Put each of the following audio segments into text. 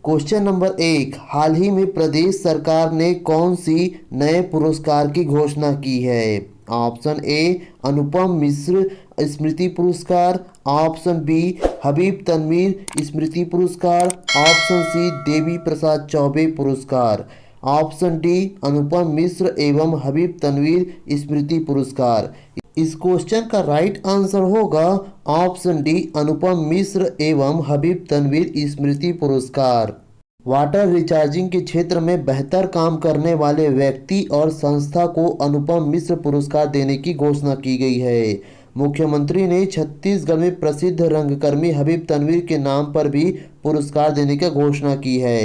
Question number 1, हाल ही में प्रदेश सरकार ने कौन सी नए पुरस्कार की घोषणा की है? ऑप्शन ए अनुपम मिश्र स्मृति पुरस्कार, ऑप्शन बी हबीब तनवीर स्मृति पुरस्कार, ऑप्शन सी देवी प्रसाद चौबे पुरस्कार, ऑप्शन डी अनुपम मिश्र एवं हबीब तनवीर स्मृति पुरस्कार। इस क्वेश्चन का राइट आंसर होगा ऑप्शन डी अनुपम मिश्र एवं हबीब तनवीर स्मृति पुरस्कार। वाटर रिचार्जिंग के क्षेत्र में बेहतर काम करने वाले व्यक्ति और संस्था को अनुपम मिश्र पुरस्कार देने की घोषणा की गई है। मुख्यमंत्री ने छत्तीसगढ़ में प्रसिद्ध रंगकर्मी हबीब तनवीर के नाम पर भी पुरस्कार देने की घोषणा की है।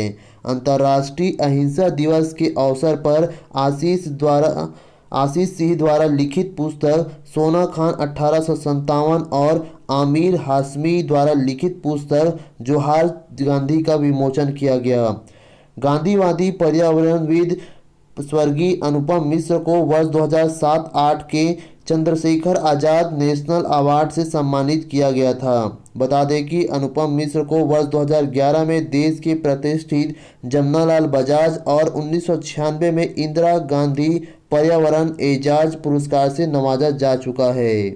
अंतर्राष्ट्रीय अहिंसा दिवस के अवसर पर आशीष सिंह द्वारा लिखित पुस्तक सोना खान 1857 और आमिर हाशमी द्वारा लिखित पुस्तक जोहार गांधी का विमोचन किया गया। गांधीवादी पर्यावरणविद स्वर्गीय अनुपम मिश्र को वर्ष 2007-8 के चंद्रशेखर आज़ाद नेशनल अवार्ड से सम्मानित किया गया था। बता दें कि अनुपम मिश्र को वर्ष 2011 में देश के प्रतिष्ठित जमनालाल बजाज और 1996 में इंदिरा गांधी पर्यावरण एजाज पुरस्कार से नवाजा जा चुका है।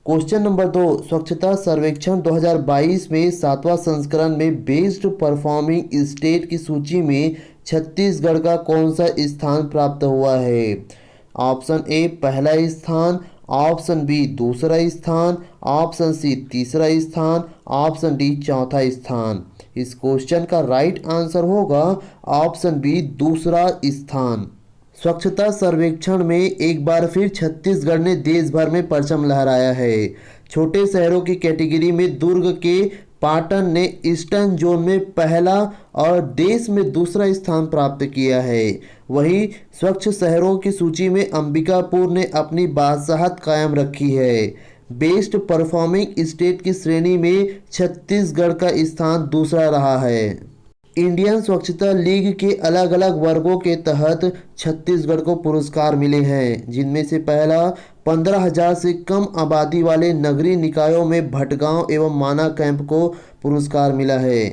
क्वेश्चन नंबर 2, स्वच्छता सर्वेक्षण 2022 में 7वां संस्करण में बेस्ट परफॉर्मिंग स्टेट की सूची में छत्तीसगढ़ का कौन सा स्थान प्राप्त हुआ है? ऑप्शन ए पहला स्थान, ऑप्शन बी दूसरा स्थान, ऑप्शन सी तीसरा स्थान, ऑप्शन डी चौथा स्थान। इस क्वेश्चन का राइट आंसर होगा ऑप्शन बी दूसरा स्थान। स्वच्छता सर्वेक्षण में एक बार फिर छत्तीसगढ़ ने देश भर में परचम लहराया है। छोटे शहरों की कैटेगरी में दुर्ग के पाटन ने ईस्टर्न जोन में पहला और देश में दूसरा स्थान प्राप्त किया है। वहीं स्वच्छ शहरों की सूची में अंबिकापुर ने अपनी बादशाहत कायम रखी है। बेस्ट परफॉर्मिंग स्टेट की श्रेणी में छत्तीसगढ़ का स्थान दूसरा रहा है। इंडियन स्वच्छता लीग के अलग अलग वर्गों के तहत छत्तीसगढ़ को पुरस्कार मिले हैं, जिनमें से पहला 15,000 से कम आबादी वाले नगरीय निकायों में भटगांव एवं माना कैंप को पुरस्कार मिला है।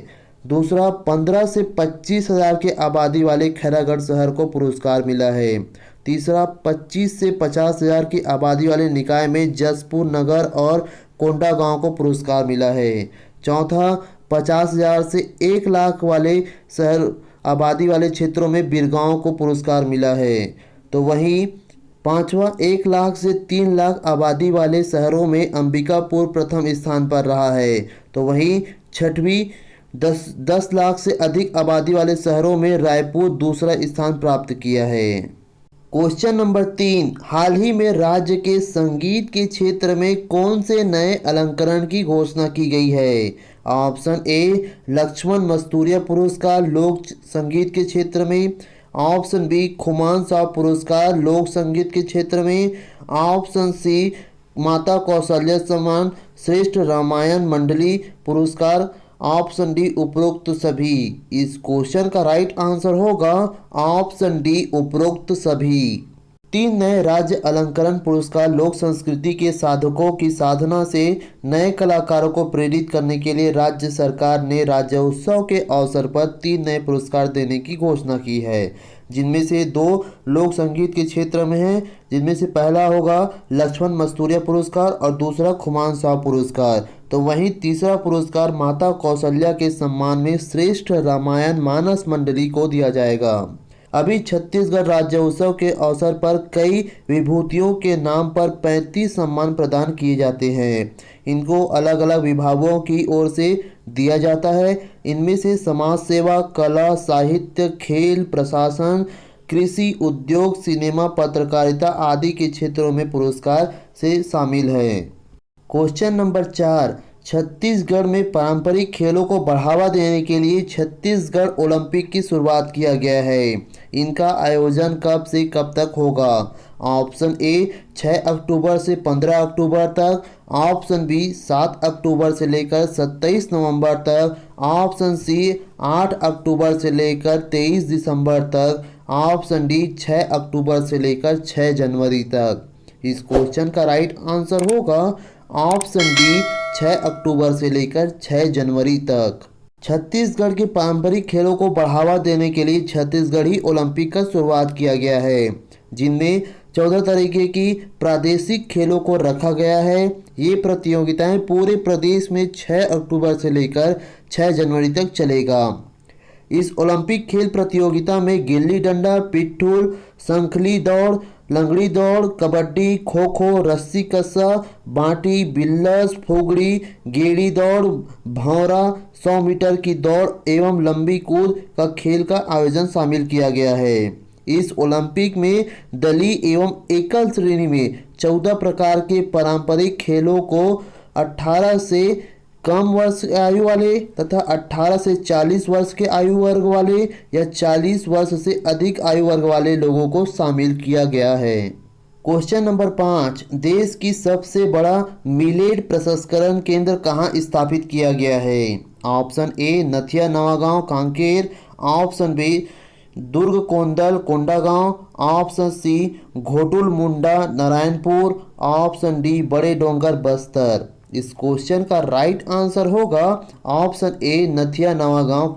दूसरा 15 से 25,000 के आबादी वाले खैरागढ़ शहर को पुरस्कार मिला है। तीसरा 25 से 50,000 की आबादी वाले निकाय में जसपुर नगर और कोंडागांव को पुरस्कार मिला है। चौथा 50,000 से 1 लाख वाले शहर आबादी वाले क्षेत्रों में बिरगांव को पुरस्कार मिला है। तो वहीं पांचवा 1 लाख से 3 लाख आबादी वाले शहरों में अंबिकापुर प्रथम स्थान पर रहा है। तो वहीं छठवीं 10 लाख से अधिक आबादी वाले शहरों में रायपुर दूसरा स्थान प्राप्त किया है। क्वेश्चन नंबर 3, हाल ही में राज्य के संगीत के क्षेत्र में कौन से नए अलंकरण की घोषणा की गई है? ऑप्शन ए लक्ष्मण मस्तूरिया पुरस्कार लोक संगीत के क्षेत्र में, ऑप्शन बी खुमान साहब पुरस्कार लोक संगीत के क्षेत्र में, ऑप्शन सी माता कौशल्या सम्मान श्रेष्ठ रामायण मंडली पुरस्कार, ऑप्शन डी उपरोक्त सभी। इस क्वेश्चन का राइट आंसर होगा ऑप्शन डी उपरोक्त सभी। 3 नए राज्य अलंकरण पुरस्कार लोक संस्कृति के साधकों की साधना से नए कलाकारों को प्रेरित करने के लिए राज्य सरकार ने राज्योत्सव के अवसर पर 3 नए पुरस्कार देने की घोषणा की है, जिनमें से 2 लोक संगीत के क्षेत्र में हैं, जिनमें से पहला होगा लक्ष्मण मस्तूरिया पुरस्कार और दूसरा खुमान साहब पुरस्कार। तो वहीं तीसरा पुरस्कार माता कौशल्या के सम्मान में श्रेष्ठ रामायण मानस मंडली को दिया जाएगा। अभी छत्तीसगढ़ राज्योत्सव के अवसर पर कई विभूतियों के नाम पर 35 सम्मान प्रदान किए जाते हैं। इनको अलग अलग विभागों की ओर से दिया जाता है। इनमें से समाज सेवा, कला, साहित्य, खेल, प्रशासन, कृषि, उद्योग, सिनेमा, पत्रकारिता आदि के क्षेत्रों में पुरस्कार से शामिल है। क्वेश्चन नंबर 4, छत्तीसगढ़ में पारंपरिक खेलों को बढ़ावा देने के लिए छत्तीसगढ़ ओलंपिक की शुरुआत किया गया है। इनका आयोजन कब से कब तक होगा? ऑप्शन ए 6 अक्टूबर से 15 अक्टूबर तक, ऑप्शन बी 7 अक्टूबर से लेकर 27 नवंबर तक, ऑप्शन सी 8 अक्टूबर से लेकर 23 दिसंबर तक, ऑप्शन डी 6 अक्टूबर से लेकर 6 जनवरी तक। इस क्वेश्चन का राइट आंसर होगा ऑप्शन डी 6 अक्टूबर से लेकर 6 जनवरी तक। छत्तीसगढ़ के पारंपरिक खेलों को बढ़ावा देने के लिए छत्तीसगढ़ी ओलंपिक का शुरुआत किया गया है, जिनमें 14 तरीके की प्रादेशिक खेलों को रखा गया है। ये प्रतियोगिताएं पूरे प्रदेश में 6 अक्टूबर से लेकर 6 जनवरी तक चलेगा। इस ओलंपिक खेल प्रतियोगिता में गिल्ली डंडा, पिट्ठूल, संखली दौड़, लंगड़ी दौड़, कबड्डी, खो खो, रस्सी कस्सा, बांटी, बिल्लस, फुगड़ी, गेड़ी दौड़, भौरा, 100 मीटर की दौड़ एवं लंबी कूद का खेल का आयोजन शामिल किया गया है। इस ओलंपिक में दलीय एवं एकल श्रेणी में 14 प्रकार के पारंपरिक खेलों को 18 से कम वर्ष के आयु वाले तथा 18 से 40 वर्ष के आयु वर्ग वाले या 40 वर्ष से अधिक आयु वर्ग वाले लोगों को शामिल किया गया है। क्वेश्चन नंबर 5, देश की सबसे बड़ा मिलेट प्रसंस्करण केंद्र कहाँ स्थापित किया गया है? ऑप्शन ए नथिया नवागांव कांकेर, ऑप्शन बी दुर्ग कोंदल कोंडागांव, ऑप्शन सी घोटुल मुंडा नारायणपुर, ऑप्शन डी बड़े डोंगर बस्तर। इस क्वेश्चन का राइट आंसर होगा ऑप्शन ए नथिया नवागांव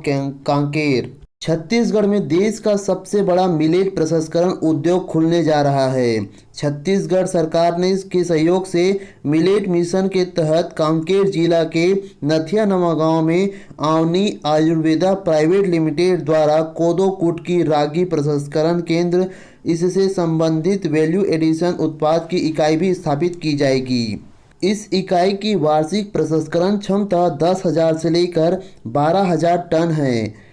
कांकेर। छत्तीसगढ़ में देश का सबसे बड़ा मिलेट प्रसंस्करण उद्योग खुलने जा रहा है। छत्तीसगढ़ सरकार ने इसके सहयोग से मिलेट मिशन के तहत कांकेर जिला के नथिया नवागांव में आवनी आयुर्वेदा प्राइवेट लिमिटेड द्वारा कोदो कुटकी रागी प्रसंस्करण केंद्र, इससे संबंधित वैल्यू एडिशन उत्पाद की इकाई भी स्थापित की जाएगी। इस इकाई की वार्षिक प्रसंस्करण क्षमता 10,000 से लेकर 12,000 टन है।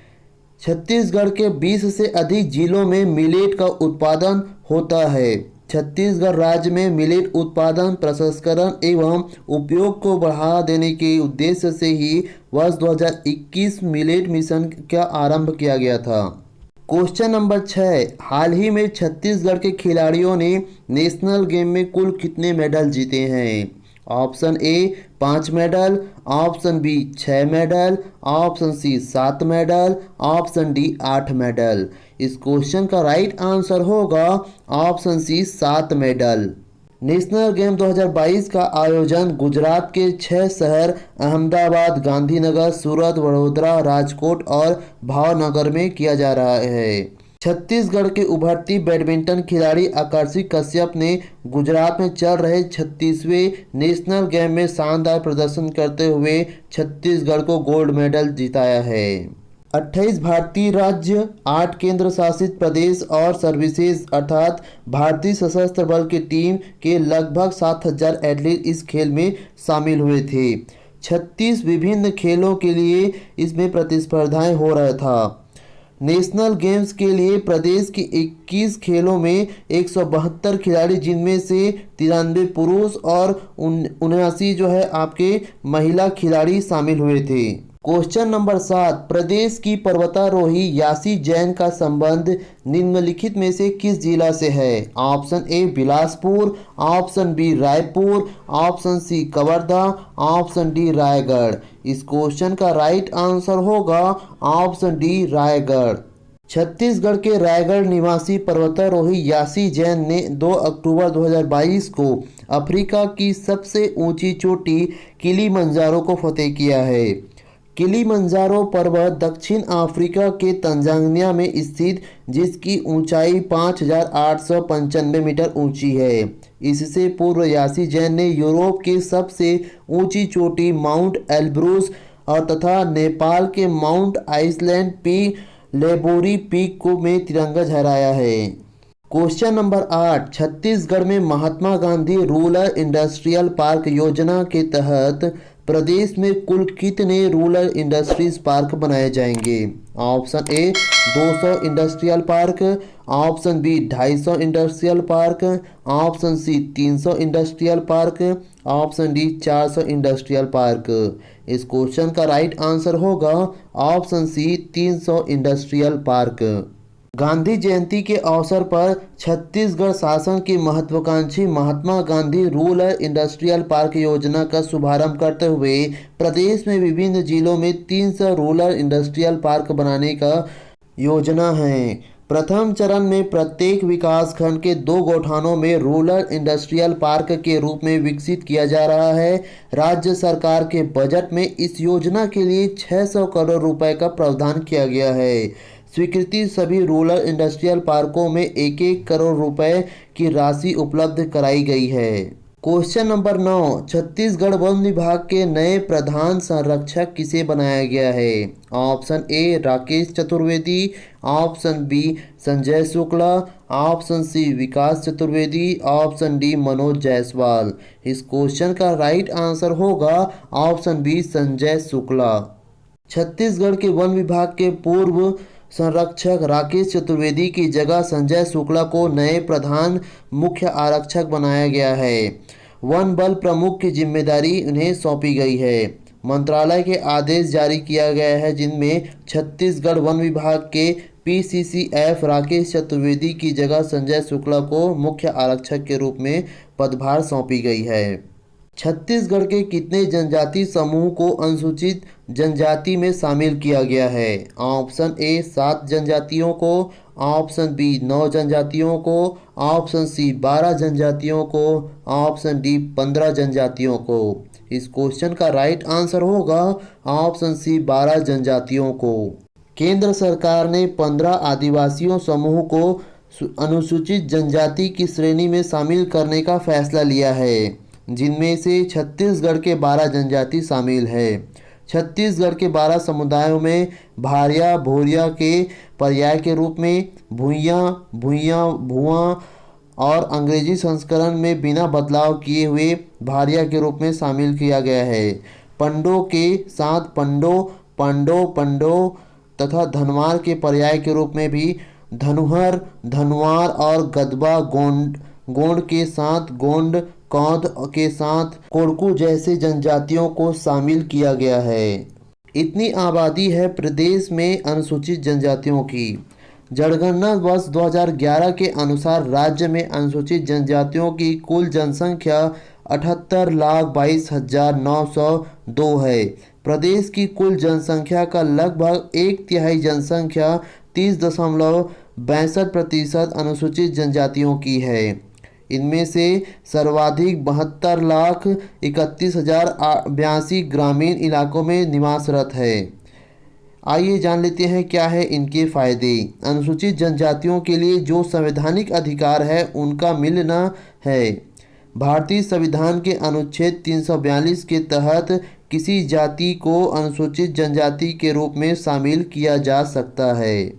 छत्तीसगढ़ के 20 से अधिक जिलों में मिलेट का उत्पादन होता है। छत्तीसगढ़ राज्य में मिलेट उत्पादन, प्रसंस्करण एवं उपयोग को बढ़ावा देने के उद्देश्य से ही वर्ष 2021 मिलेट मिशन का आरंभ किया गया था। क्वेश्चन नंबर 6, हाल ही में छत्तीसगढ़ के खिलाड़ियों ने नेशनल गेम में कुल कितने मेडल जीते हैं? Option A 5 medal, option B 6 medal, option C 7 medal, option D 8 medal. इस क्वेश्चन का राइट आंसर होगा option C 7 medal. National game 2022 का आयोजन गुजरात के 6 शहर अहमदाबाद, गांधीनगर, सूरत, वडोदरा, राजकोट और भावनगर में किया जा रहा है। छत्तीसगढ़ के उभरती बैडमिंटन खिलाड़ी आकर्षि कश्यप ने गुजरात में चल रहे 36वें नेशनल गेम में शानदार प्रदर्शन करते हुए छत्तीसगढ़ को गोल्ड मेडल जिताया है। 28 भारतीय राज्य, 8 केंद्र शासित प्रदेश और सर्विसेज अर्थात भारतीय सशस्त्र बल की टीम के लगभग 7,000 एथलीट इस खेल में शामिल हुए थे। 36 विभिन्न खेलों के लिए इसमें प्रतिस्पर्धाएं हो रहा था। नेशनल गेम्स के लिए प्रदेश के 21 खेलों में 172 खिलाड़ी, जिनमें से 93 पुरुष और 79 जो है आपके महिला खिलाड़ी शामिल हुए थे। क्वेश्चन नंबर 7, प्रदेश की पर्वतारोही यासी जैन का संबंध निम्नलिखित में से किस जिला से है? Option A Bilaspur, option B Raipur, option C Kawardha, option D Raigarh. इस क्वेश्चन का राइट आंसर होगा ऑप्शन डी रायगढ़। छत्तीसगढ़ के रायगढ़ निवासी पर्वतारोही यासी जैन ने 2 अक्टूबर 2022 को अफ्रीका की सबसे ऊंची चोटी किलीमंजारो को फतेह किया है। किलीमंजारो पर्वत दक्षिण अफ्रीका के तंजानिया में स्थित, जिसकी ऊंचाई 5,895 मीटर ऊंची है। इससे पूर्व यासी जैन ने यूरोप की सबसे ऊंची चोटी माउंट एल्ब्रूस और तथा नेपाल के माउंट आइसलैंड पी लेबोरी पीक को में तिरंगा झहराया है। क्वेश्चन नंबर 8, छत्तीसगढ़ में महात्मा गांधी रूरल इंडस्ट्रियल पार्क योजना के तहत प्रदेश में कुल कितने रूरल इंडस्ट्रीज पार्क बनाए जाएंगे? Option A 200 industrial park, option B 250 industrial park, option C 300 industrial park, option D 400 industrial park. इस क्वेश्चन का राइट आंसर होगा option C 300 industrial park. Gandhi Jayanti के अवसर पर छत्तीसगढ़ शासन की महत्वाकांक्षी Mahatma Gandhi rural industrial park योजना का शुभारंभ करते हुए प्रदेश में विभिन्न जिलों में 300 रूरल इंडस्ट्रियल पार्क बनाने का योजना है। प्रथम चरण में प्रत्येक विकासखंड के 2 गौठानों में रूरल इंडस्ट्रियल पार्क के रूप में विकसित किया जा रहा है। राज्य सरकार के बजट में इस योजना के लिए 600 करोड़ रुपए का प्रावधान किया गया है। स्वीकृति सभी रूरल इंडस्ट्रियल पार्कों में 1-1 करोड़ रुपए की राशि उपलब्ध कराई गई है। क्वेश्चन नंबर 9, छत्तीसगढ़ वन विभाग के नए प्रधान संरक्षक किसे बनाया गया है? Option A Rakesh Chaturvedi, option B Sanjay Shukla, option C Vikas Chaturvedi, option D Manoj Jaiswal. इस क्वेश्चन का राइट आंसर होगा ऑप्शन बी संजय शुक्ला। छत्तीसगढ़ के वन विभाग के पूर्व संरक्षक राकेश चतुर्वेदी की जगह संजय शुक्ला को नए प्रधान मुख्य आरक्षक बनाया गया है। वन बल प्रमुख की जिम्मेदारी उन्हें सौंपी गई है। मंत्रालय के आदेश जारी किया गया है जिनमें छत्तीसगढ़ वन विभाग के पीसीसीएफ राकेश चतुर्वेदी की जगह संजय शुक्ला को मुख्य आरक्षक के रूप में पदभार सौंपी गई है। छत्तीसगढ़ के कितने जनजाति समूह को अनुसूचित जनजाति में शामिल किया गया है? ऑप्शन ए 7 जनजातियों को, ऑप्शन बी 9 जनजातियों को, ऑप्शन सी 12 जनजातियों को, ऑप्शन डी 15 जनजातियों को। इस क्वेश्चन का राइट आंसर होगा ऑप्शन सी 12 जनजातियों को। केंद्र सरकार ने 15 आदिवासियों समूह को अनुसूचित जनजाति की श्रेणी में शामिल करने का फैसला लिया है, जिनमें से छत्तीसगढ़ के 12 जनजाति शामिल है। छत्तीसगढ़ के 12 समुदायों में भारिया भोरिया के पर्याय के रूप में भुइयाँ भुइयाँ भुआं और अंग्रेजी संस्करण में बिना बदलाव किए हुए भारिया के रूप में शामिल किया गया है। पंडो के साथ पंडो पंडो पंडो तथा धनवार के पर्याय के रूप में भी धनुहर धनवार और गदबा गोंड के साथ गोंड कौंद के साथ कोड़कू जैसे जनजातियों को शामिल किया गया है। इतनी आबादी है प्रदेश में अनुसूचित जनजातियों की। जनगणना वर्ष 2011 के अनुसार राज्य में अनुसूचित जनजातियों की कुल जनसंख्या 78,22,902 है। प्रदेश की कुल जनसंख्या का लगभग 1/3 जनसंख्या 30.62% अनुसूचित जनजातियों की है। इनमें से सर्वाधिक 72,31,082 ग्रामीण इलाकों में निवासरत है। आइए जान लेते हैं क्या है इनके फायदे। अनुसूचित जनजातियों के लिए जो संवैधानिक अधिकार है उनका मिलना है। भारतीय संविधान के अनुच्छेद 342 के तहत किसी जाति को अनुसूचित जनजाति के रूप में शामिल किया जा सकता है।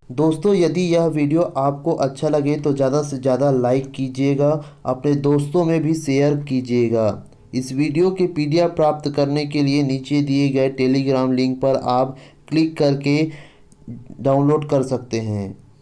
दोस्तों, यदि यह वीडियो आपको अच्छा लगे तो ज़्यादा से ज़्यादा लाइक कीजिएगा, अपने दोस्तों में भी शेयर कीजिएगा। इस वीडियो के पीडीएफ प्राप्त करने के लिए नीचे दिए गए टेलीग्राम लिंक पर आप क्लिक करके डाउनलोड कर सकते हैं।